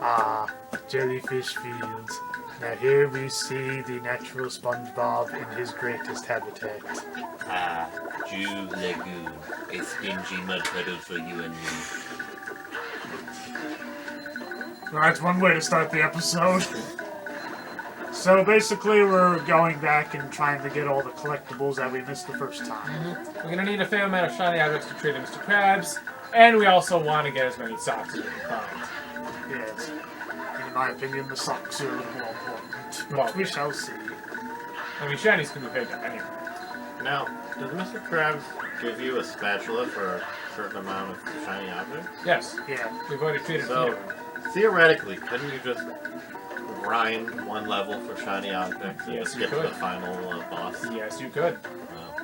Ah, jellyfish fields. Now here we see the natural SpongeBob in his greatest habitat. Ah, Jew Lagoon. A stingy mud puddle for you and me. Well, that's one way to start the episode. So basically we're going back and trying to get all the collectibles that we missed the first time. We're going to need a fair amount of shiny objects to trade in Mr. Krabs, and we also want to get as many socks as we can find. Yes. In my opinion, the socks are a little more important. Well, we shall see. I mean, shinies can be picked up anyway. Now, does Mr. Krabs give you a spatula for a certain amount of shiny objects? Yes. Yeah. We've already treated So, you. theoretically, couldn't you just grind one level for shiny objects and Yes, just you get to could. the final boss? Yes, you could. Uh,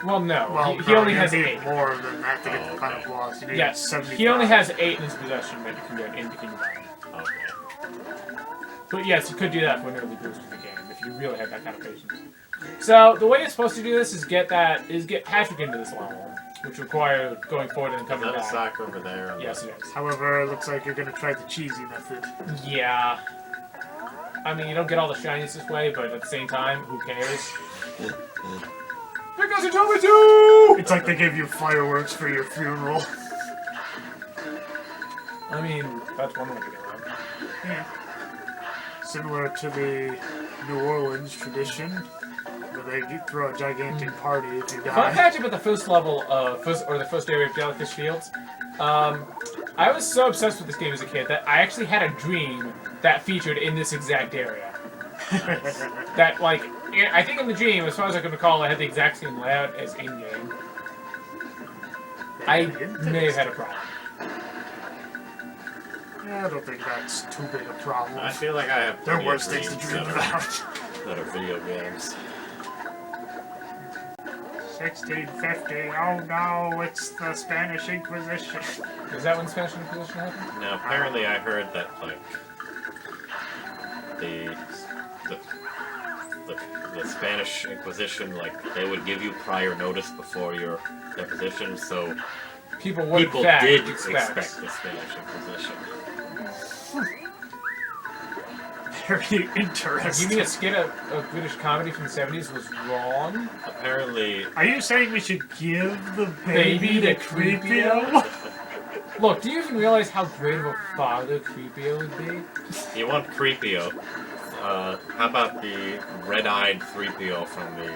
Well, no. Well, he only you has need 8. more than that to get Oh, the final okay. boss. You need Yes, 75. he only has 8 in his possession that you can get in Bikini Bottom. okay. But yes, you could do that for an early boost of the game if you really had that kind of patience. So the way you're supposed to do this is get Patrick into this level, which requires going forward and Is coming that a back. sock over there? Yes, it is. However, it looks like you're going to try the cheesy method. Yeah. I mean, you don't get all the shinies this way, but at the same time, who cares? Because you told me to! It's like they gave you fireworks for your funeral. I mean, that's one way to get around. Yeah. Similar to the New Orleans tradition, where they throw a gigantic party if you Fun die. fact about the first level of the first area of Jellyfish Fields. I was so obsessed with this game as a kid that I actually had a dream that featured in this exact area. That, like, I think in the dream, as far as I can recall, I had the exact same layout as in-game. I may have had a problem. Yeah, I don't think that's too big a problem. I feel like I have There are plenty of worse things to dreams dream that about. that are video games. 1650, oh no, it's the Spanish Inquisition. Is that when Spanish Inquisition happened? Now, apparently I heard that, like, the Spanish Inquisition, like, they would give you prior notice before your deposition, so People would people in fact did expect. expect the Spanish Inquisition. Very interesting. Giving a skit of British comedy from the 70s was wrong. Apparently, Are you saying we should give the Baby baby the the Creepio? Look, do you even realize how great of a father Creepio would be? you want Creepio. How about the red-eyed 3PO from the,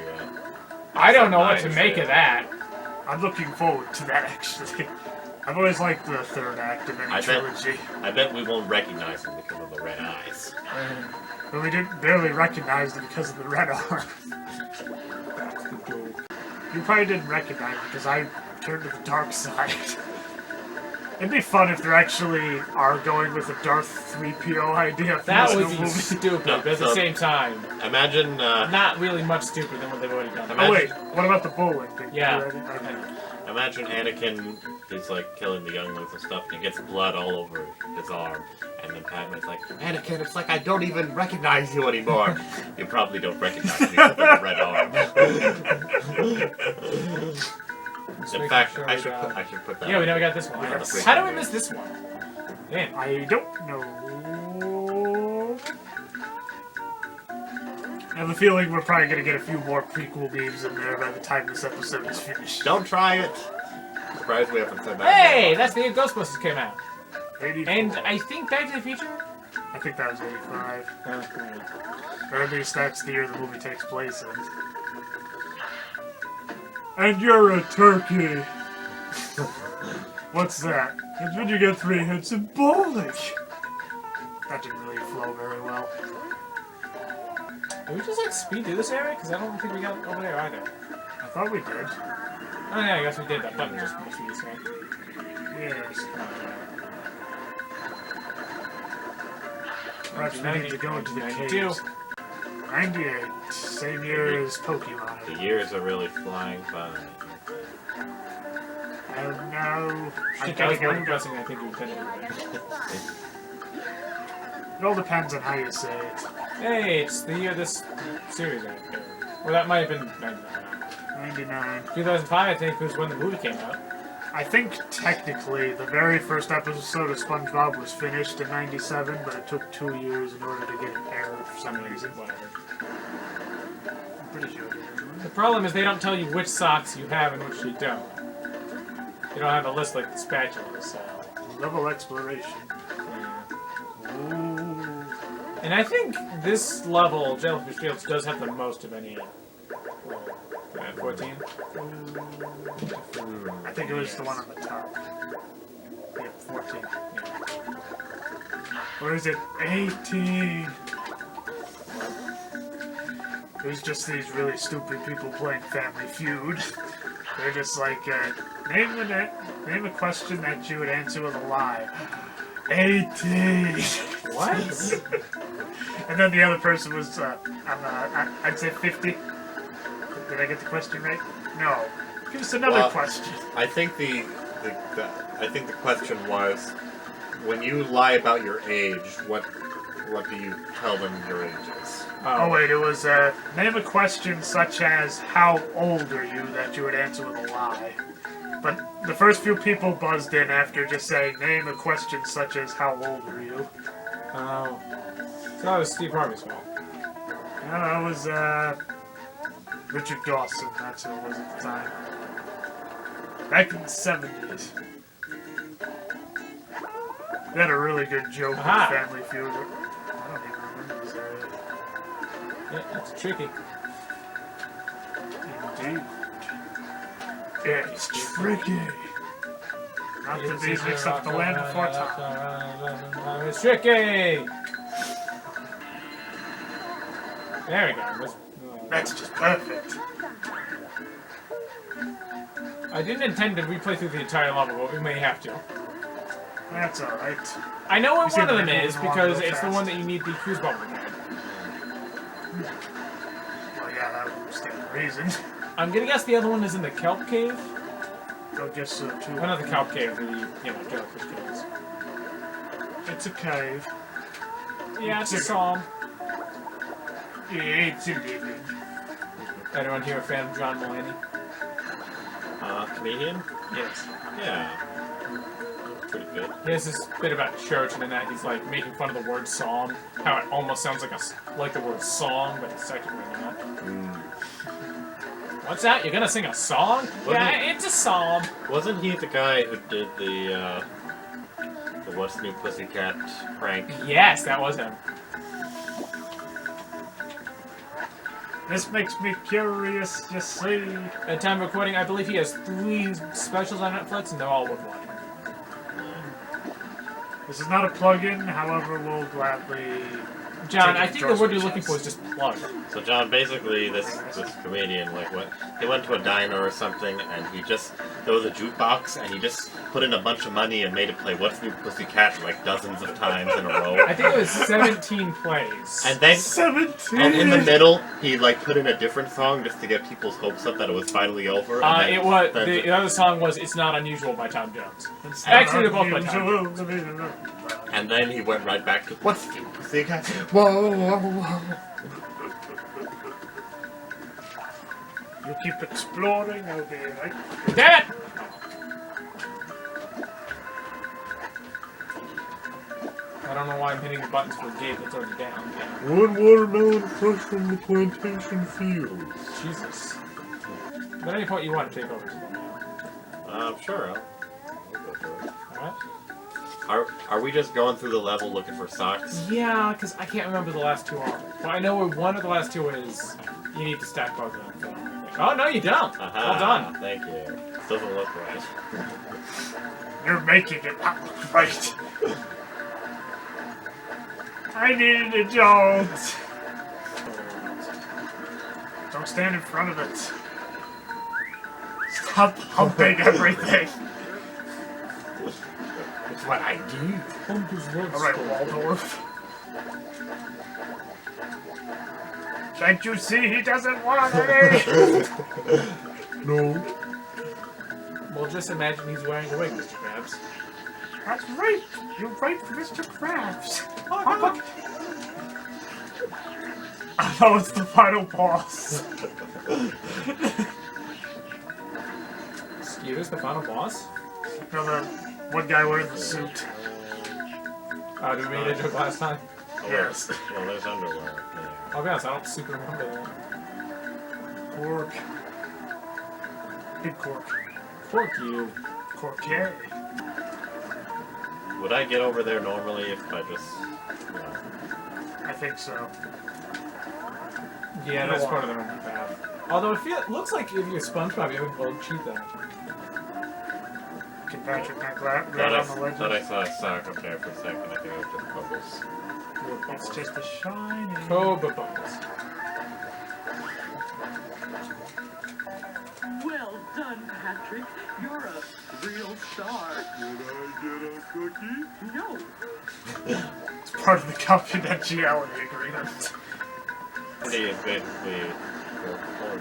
I don't know what Nice, to make yeah. of that. I'm looking forward to that, actually. I've always liked the third act of any I bet- trilogy. I bet we won't recognize him because of the red eyes. But we didn't barely recognize them because of the red arm. That's the joke. You probably didn't recognize it because I turned to the dark side. It'd be fun if there actually are going with a Darth 3PO idea for That this would new be movie. stupid, No, but at the so- same time, Imagine, not really much stupider than what they've already done. Oh wait, what about the bowling? Did Yeah. you already- okay. imagine Anakin is, like, killing the younglings and stuff, and he gets blood all over his arm, and then Padme's like, Anakin, it's like I don't even recognize you anymore. You probably don't recognize me with the red arm. Just In making fact, sure I we should got- I should put that. Yeah, we never got this one. Yes. How do we miss this one? Man, I don't know. I have a feeling we're probably going to get a few more prequel memes in there by the time this episode is finished. Don't try it. Surprised we haven't said that. hey, that's the year Ghostbusters came out. 84. And I think Back to the Future? I think that was 85. Uh, Or at least that's the year the movie takes place in. And you're a turkey! What's that? It's when you get 3 hits in bowling! That didn't really flow very well. Did we just like speed through this area? Because I don't think we got over there either. I thought we did. Oh yeah, I guess we did. That button just must be this way. Yes. Oh, Perhaps we need to go into the 92. caves. 98. Same year as Pokemon. The years are really flying by. Oh no. I Shit, that gotta was more go. depressing than I think we intended to It all depends on how you say it. be. Hey, it's the year this series aired. Well, that might have been 99. 99. 2005, I think, was when the movie came out. I think technically the very first episode of SpongeBob was finished in '97, but it took 2 years in order to get it aired for some reason. Whatever. I'm pretty sure. The problem is they don't tell you which socks you have and which you don't. They don't have a list like the spatula, so... Level exploration. Yeah. Ooh. And I think this level, Jellyfish Fields, does have the most of any... 14? I think it was the one on the top. Yeah, 14. Yeah. Or is it 18? There's just these really stupid people playing Family Feud. They're just like, name a question that you would answer with a lie. 18. What? And then the other person was, I'd say 50. Did I get the question right? No. Give us another question. I think the question was, when you lie about your age, what do you tell them your age is? Oh wait, it was name a question such as how old are you that you would answer with a lie. But the first few people buzzed in after just saying name a question such as how old are you. Oh. So that was Steve Harvey's fault. No, that was Richard Dawson, that's who it was at the time. Back in the 70s. They had a really good joke in Family Feud. I don't even remember his name. Yeah, that's tricky. Indeed. It's tricky. Not to be mixed up the land before time. It's tricky! There we go. That's just perfect. I didn't intend to replay through the entire level, but we may have to. That's alright. I know what one of them they're is moving along because real it's the fast. one that you need the cruise bubble to get. Well, yeah, that would stand the reason. I'm gonna guess the other one is in the kelp cave. I guess so too. Well, not the kelp cave, the jellyfish caves. It's a cave. Yeah, it's a psalm. It's a living. Anyone here a fan of John Mulaney? Comedian? Yes. Yeah. Pretty good. He has this bit about church, and in that he's like making fun of the word psalm. How it almost sounds like the word song, but it's technically not. What's that? You're gonna sing a song? Yeah, it's a psalm. Wasn't he the guy who did the What's New Pussycat prank? Yes, that was him. This makes me curious, you see. At time of recording, I believe he has 3 specials on Netflix, and they're all worth watching. This is not a plug-in, however, we'll gladly... John, take I it think to the word you're Joyce's looking for is just plug. So John, basically, this comedian, he went to a diner or something, and there was a jukebox, and he just put in a bunch of money and made it play What's New Pussycat like dozens of times in a row. I think it was 17 plays. And then, 17! and in the middle, he put in a different song just to get people's hopes up that it was finally over. And then, It was the other song was "It's Not Unusual" by Tom Jones. It's Actually, they're not both by Tom Jones. unusual. And then he went right back to What's New Pussycat? Whoa, whoa, whoa. You keep exploring, I'll be right. Damn it! I don't know why I'm hitting the buttons for a gate that's already down. One watermelon fresh from the plantation field. Jesus. But at any point you want to take over. Sure. I'll go for it. Alright? Are we just going through the level looking for socks? Yeah, because I can't remember the last 2 are. Well, I know where one of the last 2 is. You need to stack both of them. Oh, no, you don't. Aha, Well done. Thank you. Doesn't look right. You're making it not look right. I needed a Jones. Don't stand in front of it. Stop humping everything. It's what I do. Alright, Waldorf. Can't you see he doesn't want any? No. Well, just imagine he's wearing a wig, Mr. Krabs. That's right. You're right, Mr. Krabs. Oh, it's the final boss. Skeeter's the final boss? No, the one guy wearing the suit. Did we make that joke last time? Oh, Yes. Well, there's underwear there. I'll be honest, I don't super remember that. Cork. Big cork. Fork you. Cork, yeah. Would I get over there normally if I just, I think so. Yeah, that's part of the normal path. Although it looks like if you're SpongeBob, you would cheat that. Can Patrick not grab on the ledges? Thought I saw a sock up there for a second. I think it was just bubbles. It's just a shiny. Cobra bubbles. Well done, Patrick. You're a real star. Did I get a cookie? No. It's part of the confidentiality agreement. Pretty is basically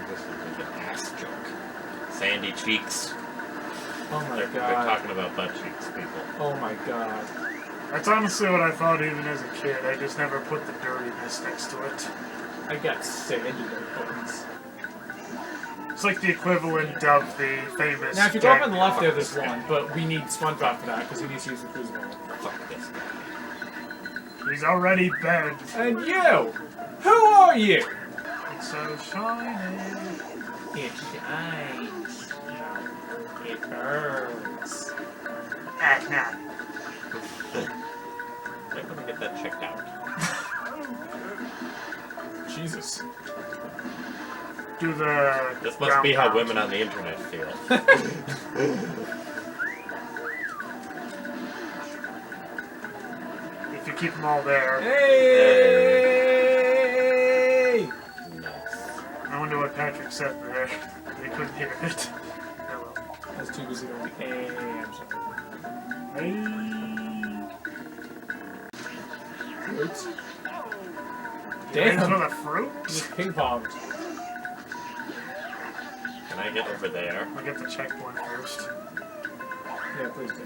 just like an ass joke. Sandy cheeks. Oh my They're god. talking about butt cheeks, people. Oh my god. That's honestly what I thought even as a kid. I just never put the dirtiness next to it. I got sandy buttons. It's like the equivalent of the famous... Now, if you go up Jack on the left there, there's Nicklaus one, but we need SpongeBob for that because he needs to use the cruisable. Fuck this guy. He's already bed. And you! Who are you? It's so shiny. It shines. It burns. At night. I'm gonna get that checked out. Jesus. Do the... This must be how women on the internet feel. If you keep them all there. Hey! Nice. I wonder what Patrick said there. They couldn't hear it. Oh I was too busy going, hey, I'm sorry. well. Hey. Oops. Damn. Damn. For the fruit? Just ping ponged. Can I get over there? I'll get the checkpoint first. Yeah, please do.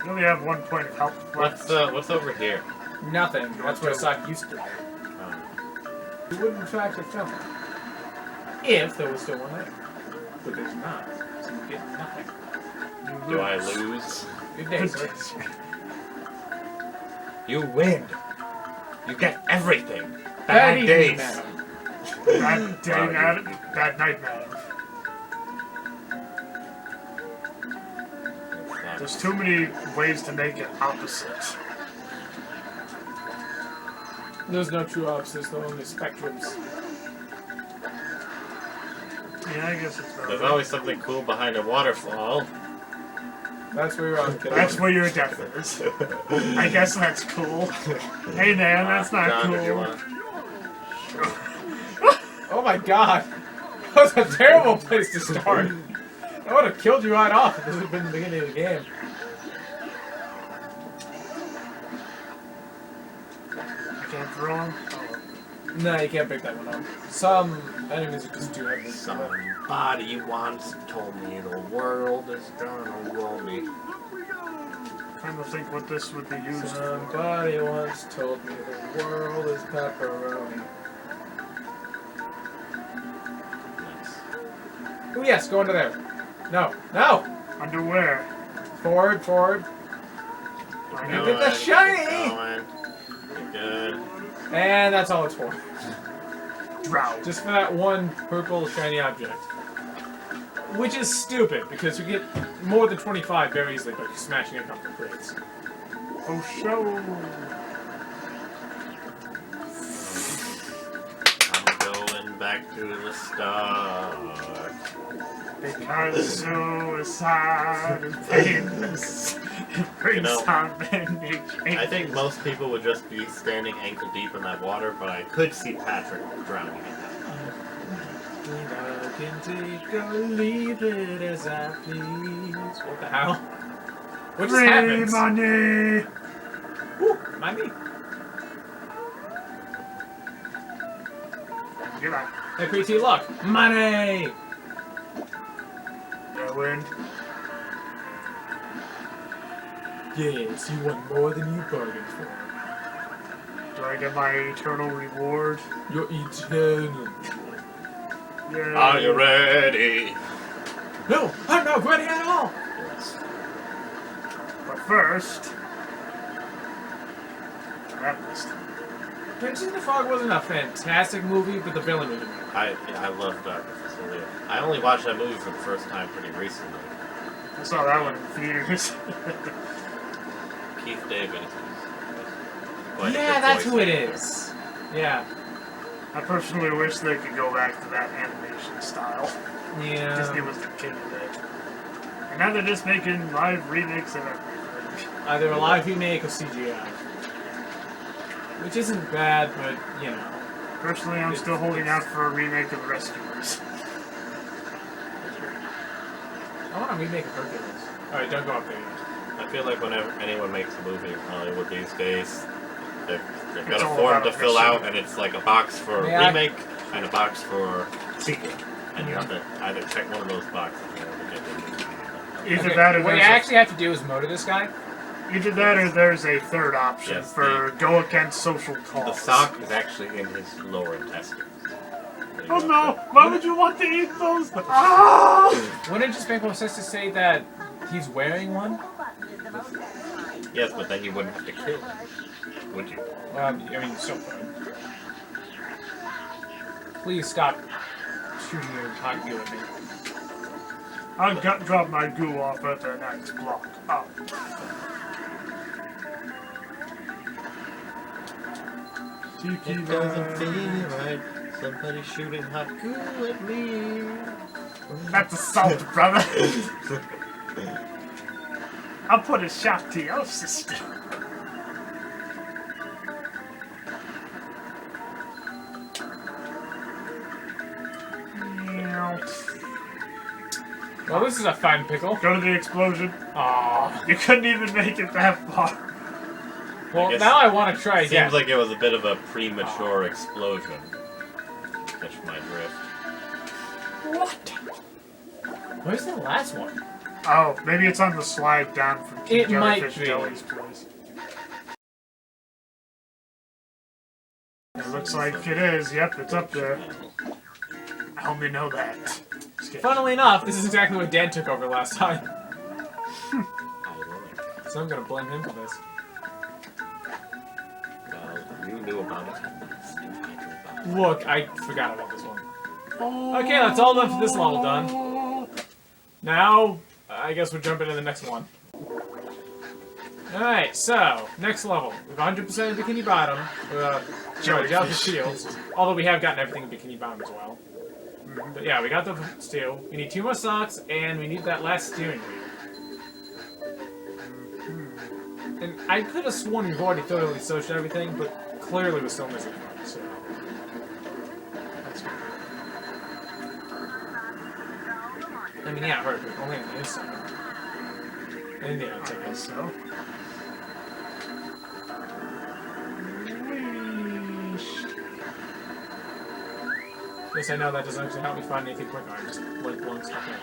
You only have 1 point of health left. What's over here? Nothing. That's where Sock used to be. Oh. You would in fact have found it. If there was still one there. But there's not. So you get nothing. You Do I lose. lose? Good day, sir. You win. You get everything. Bad Bad evening, days. madam. Bad day, Wow. madam. Bad night, madam. There's too many ways to make it opposite. There's no true opposites, there are only spectrums. Yeah, I guess it's There's better. always something cool behind a waterfall. That's where you're on, kid. That's where your death is. I guess that's cool. Hey man, that's not John, cool. if you want. Oh my god! That was a terrible place to start. I would have killed you right off if this had been the beginning of the game. I can't throw him. Oh. No, you can't pick that one up. Some enemies are just too heavy. Somebody once told me the world is gonna roll me. Trying to think what this would be used for. Somebody once told me the world is pepperoni. Nice. Oh yes, go under there. No, no! Underwear. Forward, forward. I You know. get the shiny! You're good. And that's all it's for. Drought. Just for that one purple shiny object. Which is stupid, because you get more than 25 very easily by smashing a couple of crates. Oh, show. I'm going back to the start. Because suicide is painless. It brings on many changes. I think most people would just be standing ankle deep in that water, but I could see Patrick drowning in that. I can take or leave it as I please. What the hell? What just Free happens? money. Woo, mind me. Get back. Hey, PT luck. Money! Yeah, win. Yes, you want more than you bargained for. Do I get my eternal reward? You're eternal. Yeah. Are you ready? No, I'm not ready at all! Yes. first... That missed. Princess and the Frog wasn't a fantastic movie, but the villain was amazing. I loved Cecilia. I only watched that movie for the first time pretty recently. I saw that one in theaters. Keith David. Quite a Yeah, good that's voice who it actor. is. Yeah. I personally wish they could go back to that animation style. Yeah. Disney was the king of it. And now they're just making live remakes of everything. Either a live remake or CGI. Which isn't bad, but, you know. Personally, I'm still holding out for a remake of The Rescuers. I want a remake of Hercules. Alright, don't go up there yet. I feel like whenever anyone makes a movie in Hollywood these days, they've got It's a all form about to fill mission. out, and it's like a box for May I- remake and a box for sequel. And you have to either check one of those boxes in order to get it. Either Okay, that or what you there's actually have to do is motor this guy. either that or there's a third option Yes, for go against social The cause. sock is actually in his lower intestines. Oh no! Why would you want to eat those? Ah! Wouldn't it just make more sense to say that he's wearing one? Yes, but then you wouldn't have to kill him, would you? I mean, so far. Please stop shooting your hot glue at me. I'll drop my goo off at the next block. Oh. Tiki It doesn't feel man. right. Somebody shooting hot goo at me. That's assault, brother. I'll put a shock to your sister. Well, this is a fine pickle. Go to the explosion. Aw. You couldn't even make it that far. Well, guess now I want to try again. Seems like it was a bit of a premature explosion. Catch my drift. What? Where's the last one? Oh, maybe it's on the slide down from King It might Jellyfish be. Jelly's place. It looks like it is. Yep, it's up there. Help me know that. Just kidding. Funnily enough, this is exactly what Dan took over last time. Ironic. So I'm gonna blame him for this. Well, you knew about it. Look, I forgot about this one. Okay, that's all done for this level done. Now, I guess we're jumping to the next one. Alright, so, next level. We have 100% of Bikini Bottom. Jellyfish Fields. Although we have gotten everything in Bikini Bottom as well. But yeah, we got the steel. We need 2 more socks, and we need that last steering wheel. And I could have sworn we've already thoroughly searched everything, but clearly we're still missing one, so... That's good. I mean, yeah, hurt, but only on the inside. And the I outside. guess so. Yes, I know that doesn't actually help me find anything quicker. I just like blowing stuff in.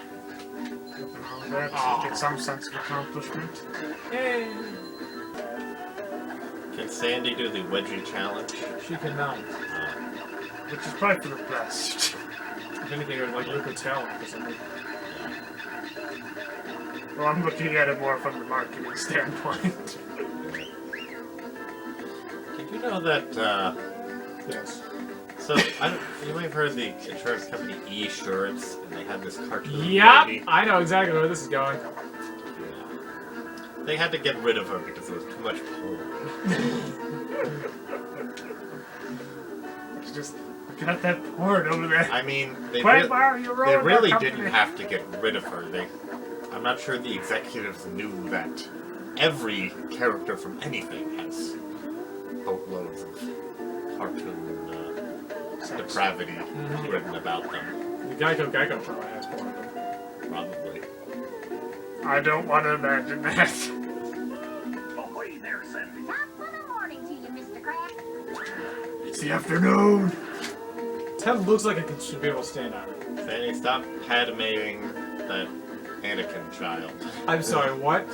Nothing wrong with that. Aw. Get some sense of accomplishment. Yay! Can Sandy do the wedgie challenge? She cannot. Which is probably for the best. If anything, it would like rip her tail off or something. Well, I'm looking at it more from the marketing standpoint. Did you know that, Yes. so, you might have heard of the insurance company E-Surance, and they had this cartoon Yep! lady. I know exactly where this is going. Yeah. They had to get rid of her because there was too much porn. It's just looking at that porn over there. I mean, they Quagmire, you they ruined our really company. didn't have to get rid of her. I'm not sure the executives knew that every character from anything has boatloads of cartoon depravity written about them. The Geico probably has porn. Probably. I don't want to imagine that. Ahoy there, Sandy. Top of the morning to you, Mr. Crab. It's the afternoon. Ted looks like it should be able to stand on it. Sandy, stop padmating that Anakin child. I'm sorry, what?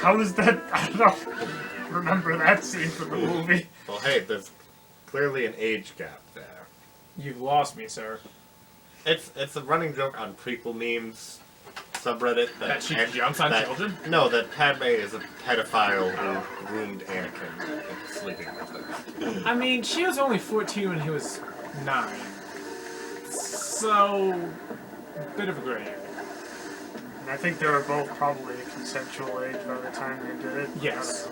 How is that? I don't remember that scene from the movie. Well, hey, there's clearly an age gap there. You've lost me, sir. It's a running joke on prequel memes. subreddit That she jumps on children? No, that Padme is a pedophile who groomed Anakin into sleeping with her. I mean, she was only 14 when he was 9. So, bit of a gray area. And I think they were both probably a consensual age by the time they did it. Yes.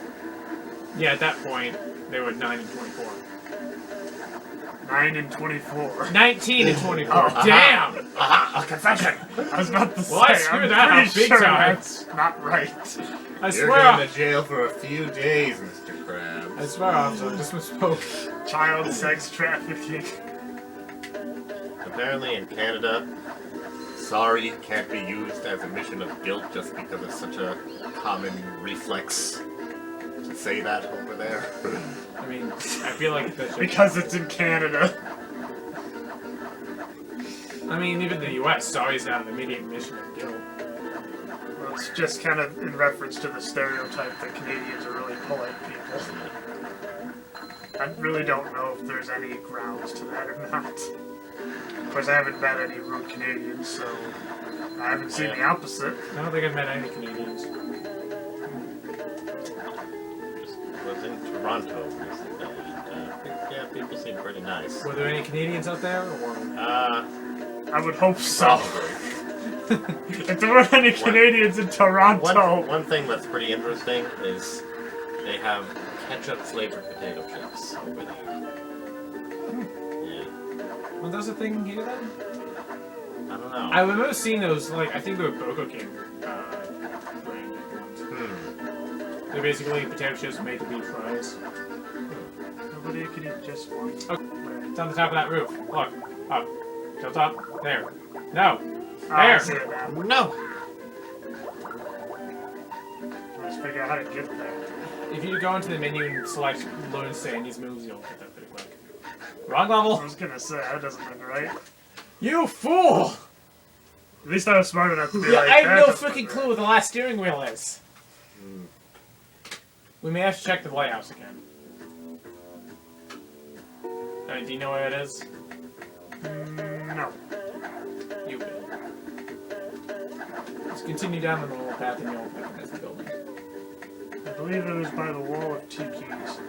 Yeah, at that point, they were 9 and 24. 9 and 24. 19 and 24. Oh, Damn! Aha! A confession! I was about to say, Well, I screwed I'm that pretty up big sure time. that's not right. I You're swear, going to jail for a few days, Mr. Krabs. I swear, officer, I just misspoke. Child sex trafficking. Apparently in Canada, sorry can't be used as a mission of guilt just because it's such a common reflex to say that over there. I mean, I feel like that should... Because it's in Canada. I mean, even the U.S. sorry is not an immediate mission of guilt. Well, it's just kind of in reference to the stereotype that Canadians are really polite people. I really don't know if there's any grounds to that or not. Of course, I haven't met any rude Canadians, so I haven't seen the opposite. I don't think I've met any Canadians. I was in Toronto recently, and I think, yeah, people seem pretty nice. Were there any Canadians out there, or...? I would hope so. If there weren't any Canadians in Toronto... One thing that's pretty interesting is they have ketchup-flavored potato chips over there. Yeah. Well, that's a thing here, then? I don't know. I remember seeing those, like, I think they were Burger King brand ones. They're basically potato chips made to be fries. Nobody could eat just one. Okay. It's on the top of that roof. Look. Up. Tilt up. There. No. I There. see it now. No! Let's figure out how to get there. If you go into the menu and select learn Sandy's moves, you'll get that pretty quick. Wrong level. I was gonna say, that doesn't look right. You fool! At least I was smart enough to be Yeah, like, I have that no doesn't freaking look clue where the last steering wheel is. We may have to check the lighthouse again. Do you know where it is? right. No. You will. Let's continue down the normal path and you'll recognize the building. I believe it was by the wall of Tiki's.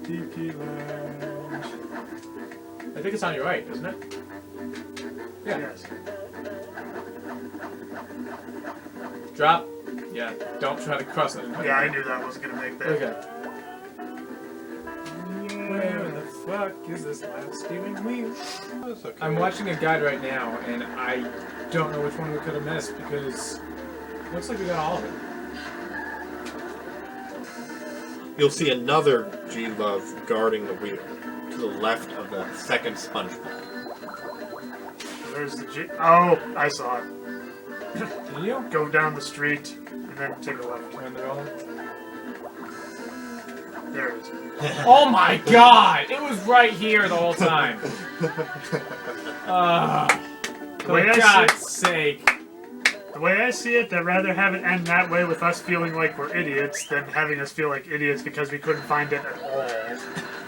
Tiki Lounge. I think it's on your right, isn't it? Yeah. Yes. Drop. Yeah, don't try to cross it. Yeah, I knew that was gonna make that. Okay. Where the fuck is this last steering wheel? That's okay. I'm watching a guide right now, and I don't know which one we could have missed because it looks like we got all of it. You'll see another G-Love guarding the wheel to the left of the second SpongeBob. There's the G. Oh, I saw it. Can you? Go down the street and then take a left. Turn the roll. There it is. Oh my god! It was right here the whole time. For Wait, I see- God's sake. The way I see it, they'd rather have it end that way with us feeling like we're idiots than having us feel like idiots because we couldn't find it at all.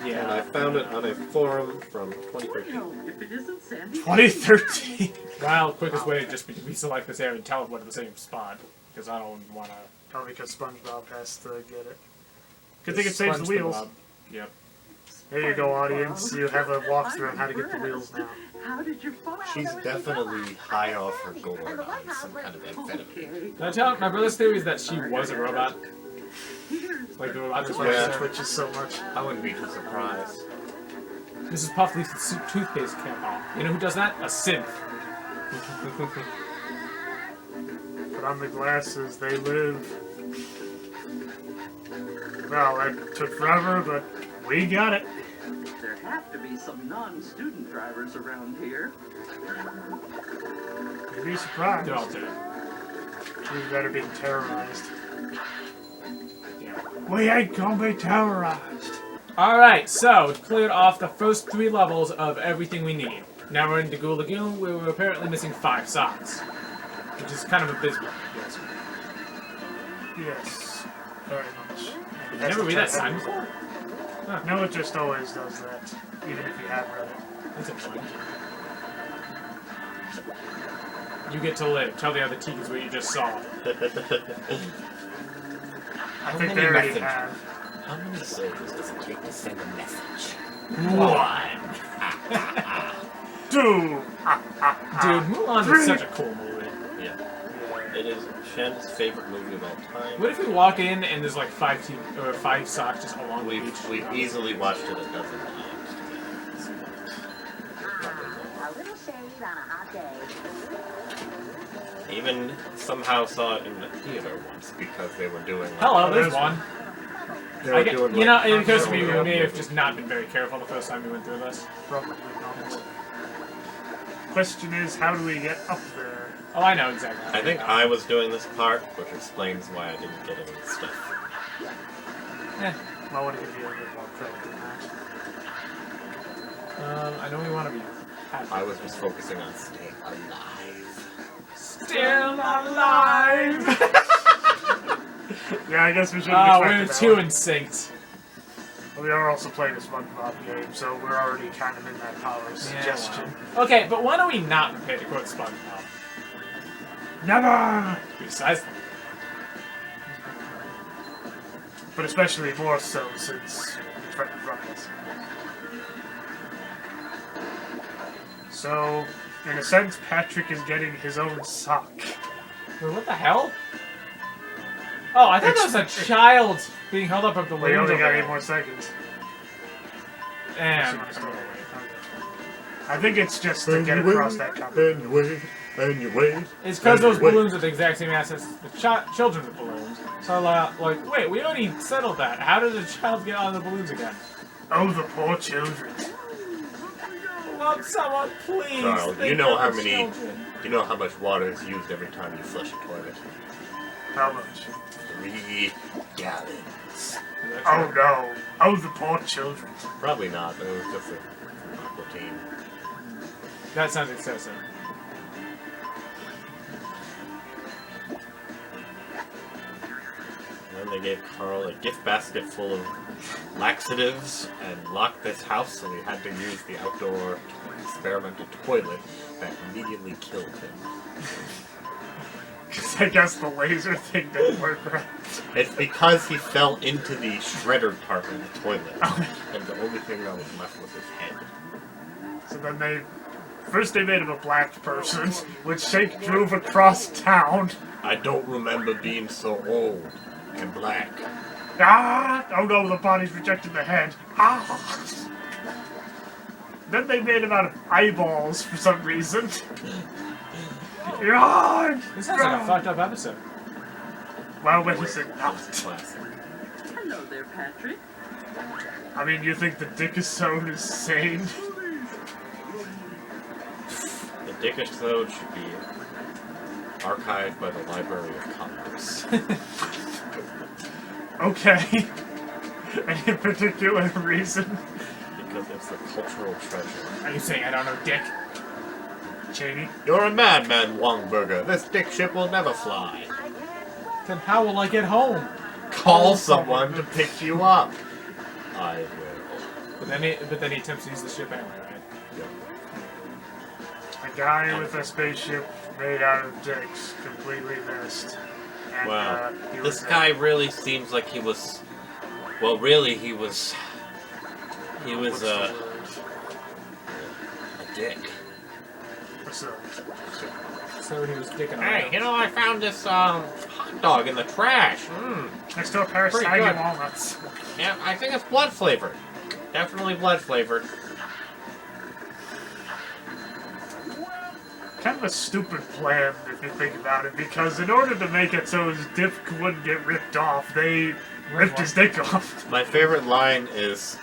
And I found it on a forum from 2013. No, if it isn't Sandy. 2013. Well, quickest way to just be reselect this area and teleport to the same spot. Because I don't want to... Oh, because SpongeBob has to get it. Good thing it saves the wheels. Yep. There you go, audience. You have a walkthrough on how to get the wheels now. How did you find She's definitely high off her gourd on some kind of amphetamine. Okay. Can I tell? My brother's theory is that she was a robot. Like the robot That's was why Yeah. she twitches so much. I wouldn't be too surprised. Mrs. Puff leaves the toothpaste cap off. You know who does that? A synth. Put on the glasses, they live. Well, that took forever, but we got it. There have to be some non-student drivers around here. You'd be surprised. They're all dead. We better be terrorized. Yeah. We ain't gonna be terrorized. Alright, so we've cleared off the first 3 levels of everything we need. Now we're in Dagoo Lagoon, where we're apparently missing 5 socks. Which is kind of abysmal, yes. Yes, very much. Did you never read that sign before? No, it just always does that, even if you have read it. That's annoying. You get to live. Tell the other Tikis what you just saw. I How think many they already messages? have. How many soldiers does it take to send a message? One. Two. Dude, Mulan Three. is such a cool movie. Yeah. It is Shen's favorite movie of all time. What if we walk in and there's like 5 socks just along the beach? We've easily watched it a dozen times together. A little shade on a hot day. Even somehow saw it in the theater once because they were doing. Like, Hello, there's one. They were doing, like, It occurs to me we real may have movies. just not been very careful the first time we went through this. Probably not. Question is, how do we get up there? Oh, I know exactly. I think I was doing this part, which explains why I didn't get any stuff. I want to give you a little more credit than that. I know we want to be happy. I was just focusing on staying alive. Still alive! Yeah, I guess we should Oh, have we're expected that 2 one. in synced. We are also playing a SpongeBob game, so we're already kind of in that power suggestion. Well. Okay, but why don't we not prepare to quote SpongeBob? Never! Besides, But especially more so since it's right in front of us. So, in a sense, Patrick is getting his own sock. wait, what the hell? Oh, I thought that was a child being held up at the We window. only got 8 more seconds. Damn. I think it's just to get across that cover. And you wait, and you wait. It's because those Wait. balloons are the exact same mass as the children's balloons. So, like, wait, we already settled that. How did the child get on the balloons again? Oh, the poor children. Love someone, please. Carl, think you know of how the many. children. You know how much water is used every time you flush a toilet? How much? 3 gallons. Is that Oh true? no. Oh, the poor children. Probably not. It was just a routine. That sounds excessive. And then they gave Carl a gift basket full of laxatives and locked this house, so he had to use the outdoor experimental toilet that immediately killed him. Because I guess the laser thing didn't work right. It's because he fell into the shredder part of the toilet, and the only thing that was left was his head. So then first they made him a black person, which Shake drove across town. I don't remember being so old and black. Ah! Oh no, the body's rejected the head. Ah! Then they made him out of eyeballs for some reason. Ah! This sounds like a fucked up episode. Well, when is it not? Classic. Hello there, Patrick. I mean, you think the Dickisode is sane? The Dick episode should be archived by the Library of Congress. Okay. Any particular reason? Because it's a cultural treasure. Are you saying I don't know dick? Cheney? You're a madman, Wongburger. This dick ship will never fly. Then how will I get home? Call someone to pick you up. I will. But then he attempts to use the ship anyway, right? A guy with a spaceship made out of dicks, completely missed. And, Wow. he This was guy really seems like he was. Well, really, he was. He was what's the word? a dick. What's the- So he was dicking Hey, around. you know, I found this hot dog in the trash. Next to a pair of Pretty saggy good. walnuts. Yeah, I think it's blood flavored. Definitely blood flavored. Kind of a stupid plan if you think about it, because in order to make it so his dick wouldn't get ripped off, they ripped his dick off. My favorite line is,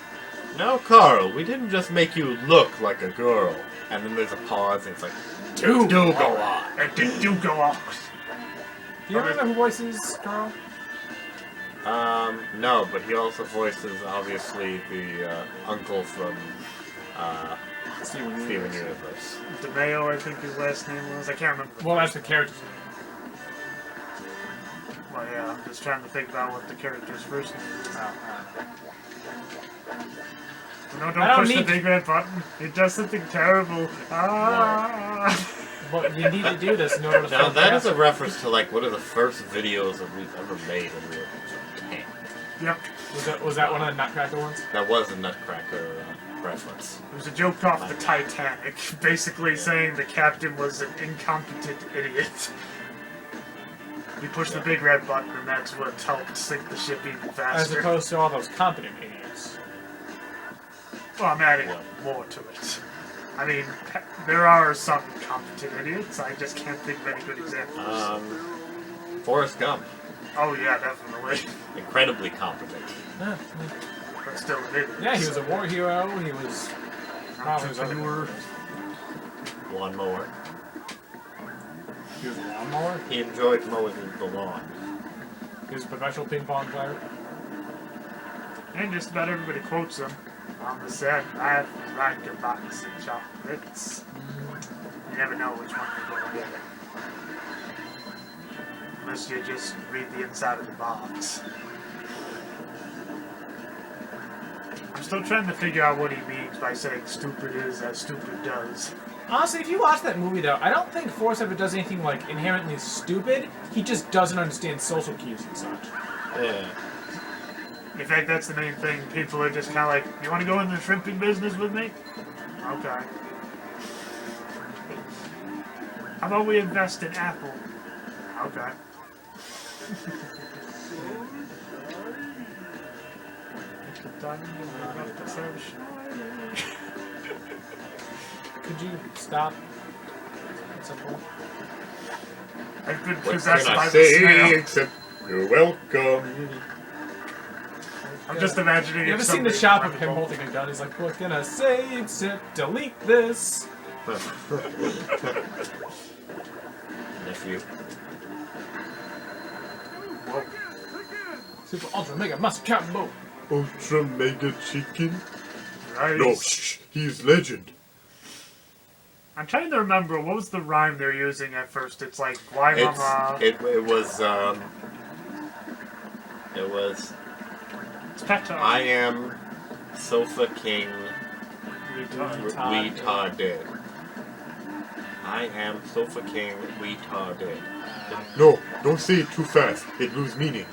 "Now, Carl, we didn't just make you look like a girl." And then there's a pause, and it's like, "Do go on." And dick do go off. Do you remember who voices Carl? No, but he also voices, obviously, the uncle from Steven Steven Universe. DeMeo, I think his last name was. I can't remember. Well, that's the character. Well, yeah, I'm just trying to think about what the character's first name is. No, I don't don't push the need- big red button. It does something terrible. Ah! But you need to do this in order to Now film that is faster. a reference to like one of the first videos that we've ever made when we were 10. Yep. Was that one of the Nutcracker ones? That was a Nutcracker reference. It was a joke off the Titanic, basically saying the captain was an incompetent idiot. He pushed the big red button, and that's what helped sink the ship even As faster. opposed to all those competent idiots. Well, I'm adding more to it. I mean, there are some competent idiots. I just can't think of any good examples. Forrest Gump, Oh yeah, definitely. incredibly competent. Yeah, But still an idiot. yeah, he was a war hero. He was probably was Entrepreneur. Lawnmower. He was a lawnmower. He enjoyed mowing the lawn. He was a professional ping pong player. And just about everybody quotes him on the set. I like a box of chocolates. You never know which one you're going to get. Unless you just read the inside of the box. I'm still trying to figure out what he means by saying stupid is as stupid does. Honestly, if you watch that movie, though, I don't think Forrest ever does anything, like, inherently stupid. He just doesn't understand social cues and such. Yeah. In fact, that's the main thing. People are just kind of like, you want to go in the shrimping business with me? Okay. How about we invest in Apple? Okay. Could you stop at some point? I've been What possessed can by I the say snail. except you're welcome? I'm just imagining You if ever seen the somebody shot of went him home- holding a gun? He's like, what can I say except delete this? Nephew. Whoa. Super Ultra Mega Muscle Combo. Ultra Mega Chicken? Nice. No, shh, he's legend. I'm trying to remember, what was the rhyme they're using at first? It's like, why mama? It was It's Petar. I am Sofa King Retarded. retarded. I am Sofa King retarded. No, don't say it too fast. It loses meaning.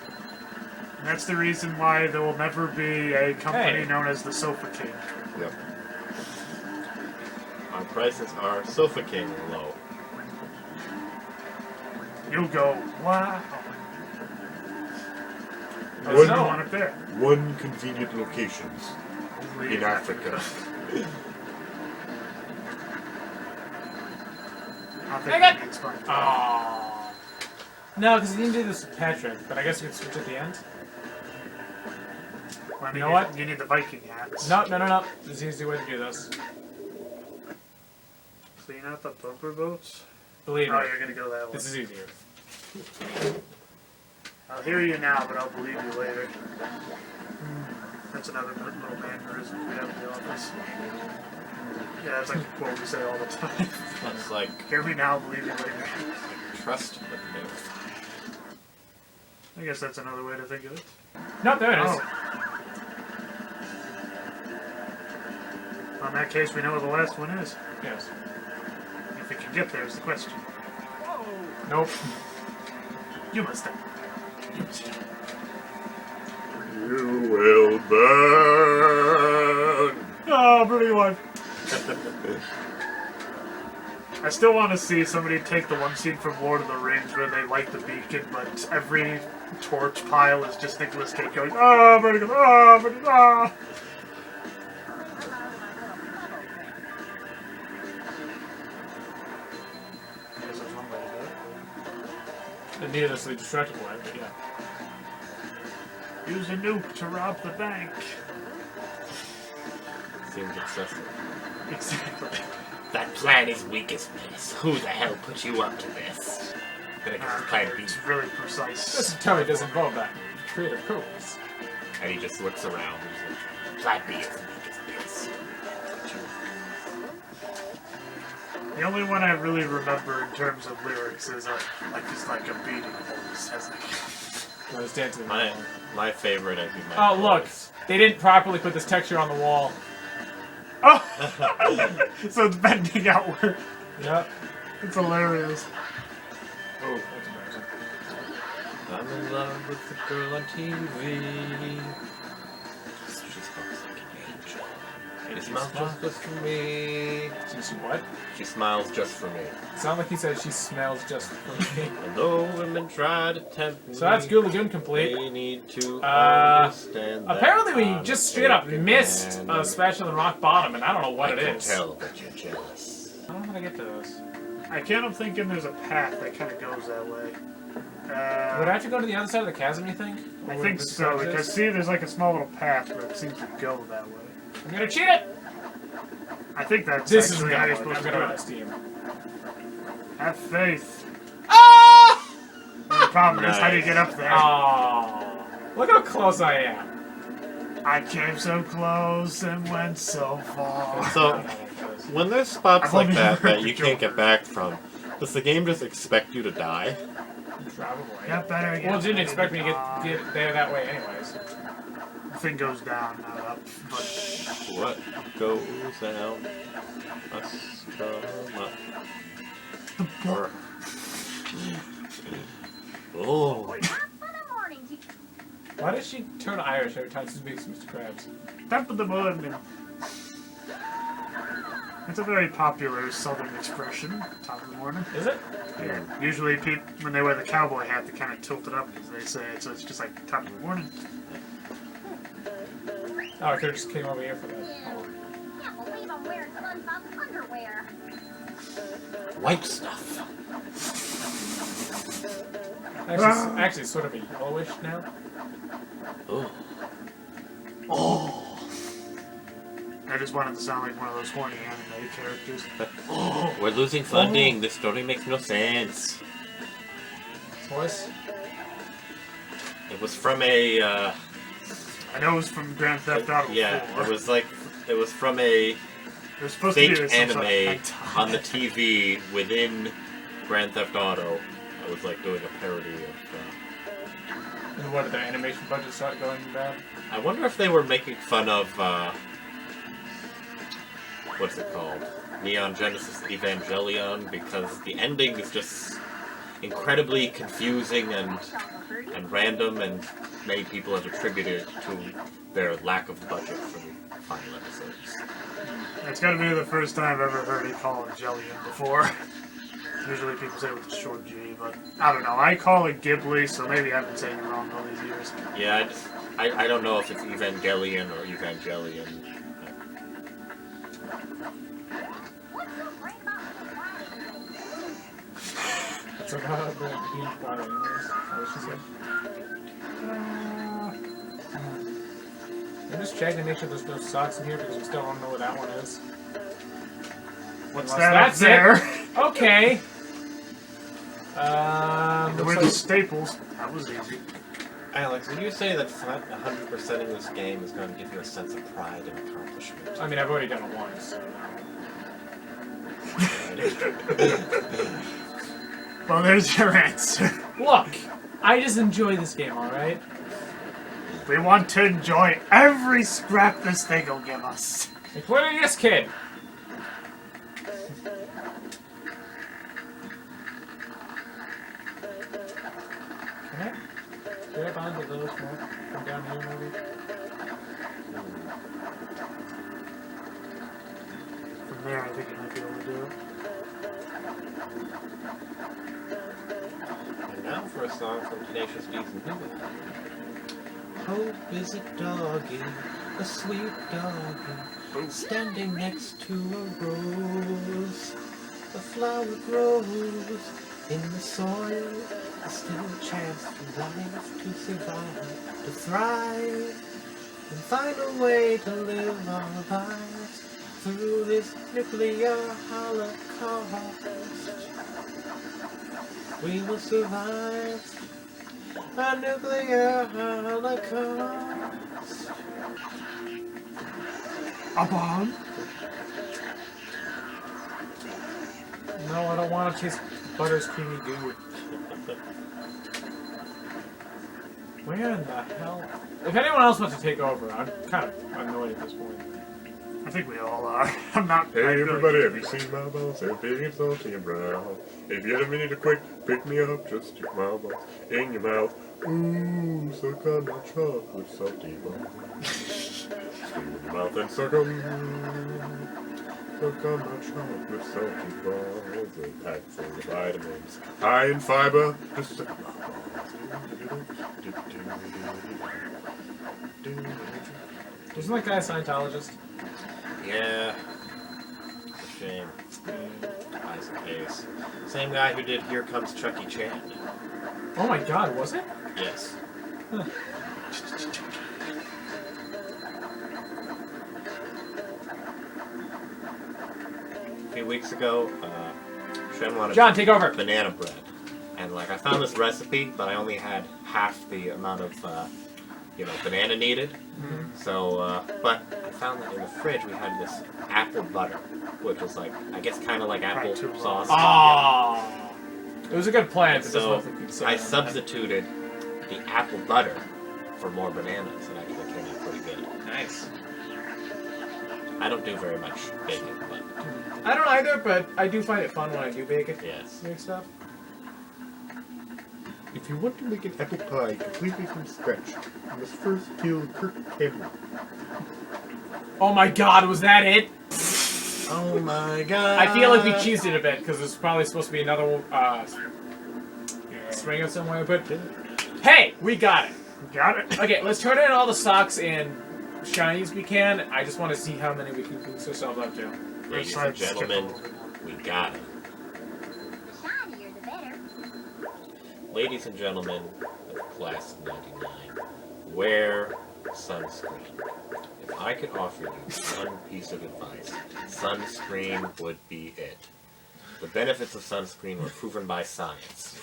And that's the reason why there will never be a company Hey. known as the Sofa King. Yep. Our prices are Sofa King low. You'll go, wow. There's There's no no one. one up there. One convenient locations Only in Africa. I I think got- it needs fun. Aww. No, because he didn't do this with Patrick, but I guess you can switch at the end. Well, I mean, You know what? You need the Viking hats. No. There's an easy way to do this. Clean out the bumper boats. Believe Oh, me, you're gonna go that way. this is easier. I'll hear you now, but I'll believe you later. That's another little mannerism we have in the office. Yeah, that's like a quote we say all the time. That's like Hear me now, believe you later. trust but verify. I guess that's another way to think of it. No, there it is. Oh. Well, in that case, we know what the last one is. Yes. If we can get there is the question. Nope. You must have. You must have. You will burn. Oh, pretty alive. I still want to see somebody take the one scene from Lord of the Rings where they light the beacon, but every torch pile is just Nicolas Cage going, oh, pretty good, oh, pretty good, oh. I guess that's one way to do The needlessly destructive way, but yeah. it. Use a nuke to rob the bank. Seems excessive. Exactly. That plan is weak as piss. Who the hell put you up to this? Gonna get the plan B. It's really precise. This totally doesn't involve that. Creative codes. And he just looks around. He's like, plan B is weak as piss. The only one I really remember in terms of lyrics is like he's like a beating horse, hasn't he? I was dancing. My favorite, I think. Oh, look. They didn't properly put this texture on the wall. Oh! So it's bending outward. Yep. It's hilarious. Oh, that's embarrassing. I'm in love with the girl on TV. She smells like an angel. She smells just for me. She what? She smiles just for me. Sound like he said she smells just for me. Although women try to tempt me, So that's Goo Lagoon complete. they need to understand that Apparently we I'm just a straight up fake missed man. a special in Rock Bottom, and I don't know what I it can is. tell that you're jealous. I don't know how to get to this. I can't help thinking there's a path that kind of goes that way. Would I have to go to the other side of the chasm, you think? I Or would think it so, exist? because see, there's like a small little path that seems to go that way. I'm gonna cheat it! I think that's This is actually how gonna you're work. supposed I'm to gonna do run it. this team. Have faith. Ah! The problem is, how do you Nice. get up there? Oh, look how close I am. I came so close and went so far. So, when there's spots I've like only that heard that you the can't Joker. get back from, does the game just expect you to die? Probably. Got better. Well, it didn't expect me to get there that way anyways. The thing goes down, not up. But What goes down must come up. Or- Oh, Not for the morning tea. Why does she turn Irish every time she speaks to Mr. Krabs? top of the morning. It's a very popular Southern expression. Top of the morning. Is it? Yeah. Usually, people when they wear the cowboy hat, they kind of tilt it up, as they say it. So it's just like top of the morning. Oh, I could have just came over here for that. Oh. Can't believe I'm wearing SpongeBob's underwear. white stuff. Actually, it's sort of a yellowish now. Oh. Oh. I just wanted to sound like one of those horny anime characters. We're losing funding. This story makes no sense. Voice? It was from a, I know it was from Grand Theft Auto yeah, 4. it was from a It was supposed to fake be some sort of anime hentai. on the TV within Grand Theft Auto. I was like doing a parody of. And what did their animation budget start going bad? I wonder if they were making fun of what's it called? Neon Genesis Evangelion, because the ending is just incredibly confusing and random, and many people have attributed it to their lack of budget for the final episodes. It's gotta be the first time I've ever heard it called Jellian before. Usually people say it with a short G, but I don't know. I call it Ghibli, so maybe I've been saying it wrong all these years. Yeah, I don't know if it's Evangelion or Evangelion. What's so great about Friday? It's about the peanut butter anyways. What she said. I'm just checking to make sure there's no socks in here because we still don't know what that one is. What's Unless that up that's there? Okay. Where Looks the like, staples? That was easy. Alex, would you say that 100%ing this game is going to give you a sense of pride and accomplishment? I mean, I've already done it once. Well, there's your answer. Look, I just enjoy this game, alright? We want to enjoy every scrap this thing will give us. Including this kid. Can I grab onto those more? Come down here, maybe? From there, I think you might be able to do it. And now for a song from Tenacious D's and Who. Hope is a doggy, a sweet doggy, standing next to a rose. The flower grows in the soil, there's still a chance for life to survive, to thrive, and find a way to live our lives through this nuclear holocaust. We will survive a nuclear holocaust. A bomb? No, I don't want to taste butter's creamy goo. Where in the hell? If anyone else wants to take over, I'm kind of annoyed at this point. I think we all are. I'm not. Hey I really everybody, need have to you be- seen my balls? They're big and salty and brown. If you ever need a quick pick me up, just stick my balls in your mouth. Ooh, suck on my chocolate salty balls. Stick in your mouth and suck 'em. Suck on my chocolate salty balls. They're packed full of vitamins, high in fiber. Just suck my balls. Wasn't that guy a Scientologist? Yeah. It's a shame. Eyes and face. Same guy who did Here Comes Chucky Chan. Oh my god, was it? Yes. Huh. A few weeks ago, Shen wanted John, take over. banana bread. And like I found this recipe, but I only had half the amount of banana needed. So, but I found that in the fridge we had this apple butter, which was like, I guess kind of like apple too long. sauce. Ah, it was a good plan. And but so this wasn't good I plan. substituted the apple butter for more bananas, and actually came out pretty good. Nice. I don't do very much baking, but I don't either, but I do find it fun when I do bake it. yes. Make stuff. If you want to make an apple pie completely from scratch, you must first peel Kirk Cameron. Oh my god, was that it? Oh my god. I feel like we cheesed it a bit because there's probably supposed to be another string of somewhere, but hey, we got it. Got it. Okay, let's turn in all the socks and shinies we can. I just want to see how many we can boost ourselves up to. Ladies Let's and skip gentlemen, over them. we got it. The shinier, the better. Ladies and gentlemen of Class 99, wear sunscreen. If I could offer you one piece of advice, sunscreen would be it. The benefits of sunscreen were proven by science.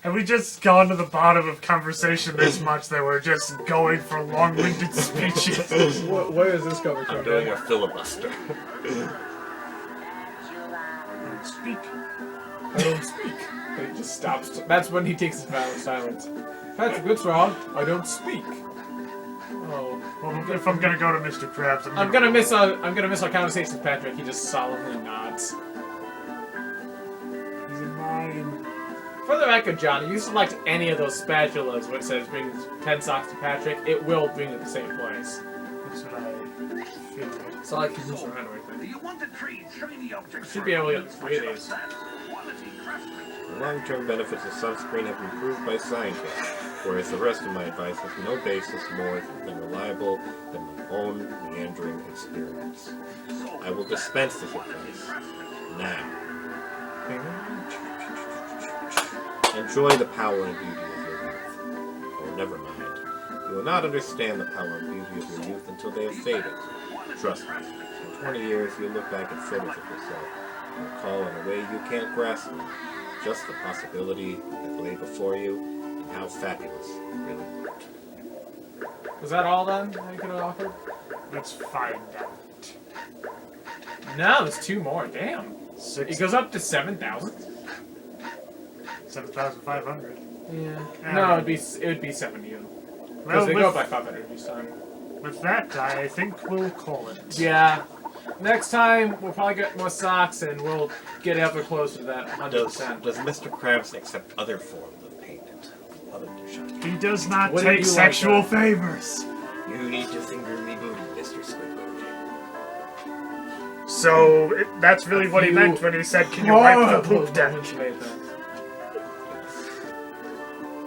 Have we just gone to the bottom of conversation this much that we're just going for long-winded speeches? Where is this coming I'm doing a filibuster. Speak. I don't speak. But he just stops. That's when he takes his vow of silence. Patrick, what's wrong? I don't speak. Oh, Well, if I'm gonna go to Mr. Krabs, I'm gonna miss our conversation with Patrick. He just solemnly nods. He's in mine. For the record, John, if you select any of those spatulas where it says bring 10 socks to Patrick, it will bring you to the same place. That's what I figured. It's not like he moves around or Do anything. you want to trade shiny objects? Should be able to get 3 of these. Quality craftsmanship. The long-term benefits of sunscreen have been proved by scientists, whereas the rest of my advice has no basis more than reliable than my own meandering experience. I will dispense this advice now. Enjoy the power and beauty of your youth. Oh, never mind. You will not understand the power and beauty of your youth until they have faded. Trust me. In 20 years, you'll look back at photos of yourself and recall in a way you can't grasp them just the possibility that lay before you and how fabulous it really looked. Was that all then that you could have offered? Let's find out. No, there's 2 more. Damn. It goes up to 7,000. 7,500. Yeah. No, it would be 70. Because Well, they go with, by 500 each time. with that, I think we'll call it. Yeah. Next time, we'll probably get more socks and we'll get ever closer to that 100%. Does Mr. Krabs accept other forms of payment other than shopping? He does not What do take you like, sexual though? favors. You need to finger me booty, Mr. Squidward. So, that's really what he You meant when he said, can you wipe the poop down? Horrible moments later.